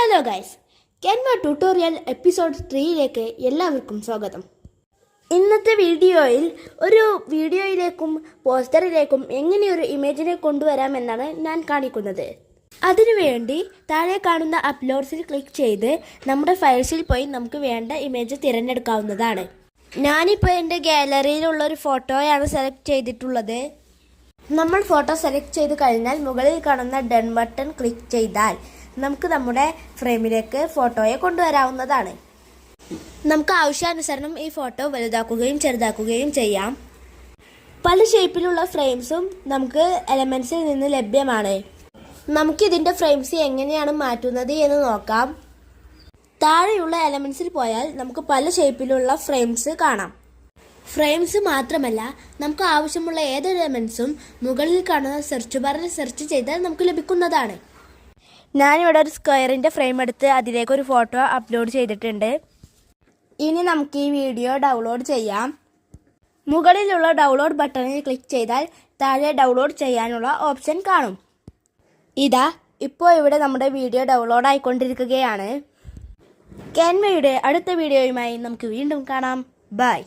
Hello guys, Canva tutorial episode 3ലേക്ക് എല്ലാവർക്കും സ്വാഗതം. ഇന്നത്തെ വീഡിയോയിൽ ഒരു വീഡിയോയിലേക്കും പോസ്റ്ററിലേക്കും എങ്ങനെ ഒരു ഇമേജിനെ കൊണ്ടുവരാമെന്നാണ് ഞാൻ കാണിക്കുന്നത്. അതിനുവേണ്ടി താഴെ കാണുന്ന അപ്ലോഡ്സിൽ ക്ലിക്ക് ചെയ്ത് നമ്മുടെ ഫയൽസിൽ പോയി നമുക്ക് വേണ്ട ഇമേജ് തിരഞ്ഞെടുക്കാവുന്നതാണ്. ഞാനിപ്പോൾ എൻ്റെ ഗാലറിയിലുള്ള ഒരു ഫോട്ടോയാണ് സെലക്ട് ചെയ്തിട്ടുള്ളത്. നമ്മൾ ഫോട്ടോ സെലക്ട് ചെയ്ത് കഴിഞ്ഞാൽ മുകളിൽ കാണുന്ന ഡൺ ബട്ടൺ ക്ലിക്ക് ചെയ്താൽ നമുക്ക് നമ്മുടെ ഫ്രെയിമിലേക്ക് ഫോട്ടോയെ കൊണ്ടുവരാവുന്നതാണ്. നമുക്ക് ആവശ്യാനുസരണം ഈ ഫോട്ടോ വലുതാക്കുകയും ചെറുതാക്കുകയും ചെയ്യാം. പല ഷേപ്പിലുള്ള ഫ്രെയിംസും നമുക്ക് എലമെൻസിൽ നിന്ന് ലഭ്യമാണ്. നമുക്കിതിൻ്റെ ഫ്രെയിംസ് എങ്ങനെയാണ് മാറ്റുന്നത് എന്ന് നോക്കാം. താഴെയുള്ള എലമെൻസിൽ പോയാൽ നമുക്ക് പല ഷേപ്പിലുള്ള ഫ്രെയിംസ് കാണാം. ഫ്രെയിംസ് മാത്രമല്ല, നമുക്ക് ആവശ്യമുള്ള ഏത് എലമെൻസും മുകളിൽ കാണുന്ന സെർച്ച് ബാറിൽ സെർച്ച് ചെയ്താൽ നമുക്ക് ലഭിക്കുന്നതാണ്. ഞാനിവിടെ ഒരു സ്ക്വയറിൻ്റെ ഫ്രെയിം എടുത്ത് അതിലേക്ക് ഒരു ഫോട്ടോ അപ്ലോഡ് ചെയ്തിട്ടുണ്ട്. ഇനി നമുക്ക് ഈ വീഡിയോ ഡൗൺലോഡ് ചെയ്യാം. മുകളിലുള്ള ഡൗൺലോഡ് ബട്ടണിൽ ക്ലിക്ക് ചെയ്താൽ താഴെ ഡൗൺലോഡ് ചെയ്യാനുള്ള ഓപ്ഷൻ കാണും. ഇതാ ഇപ്പോൾ ഇവിടെ നമ്മുടെ വീഡിയോ ഡൗൺലോഡ് ആയിക്കൊണ്ടിരിക്കുകയാണ്. ക്യാൻവയുടെ അടുത്ത വീഡിയോയുമായി നമുക്ക് വീണ്ടും കാണാം. ബൈ.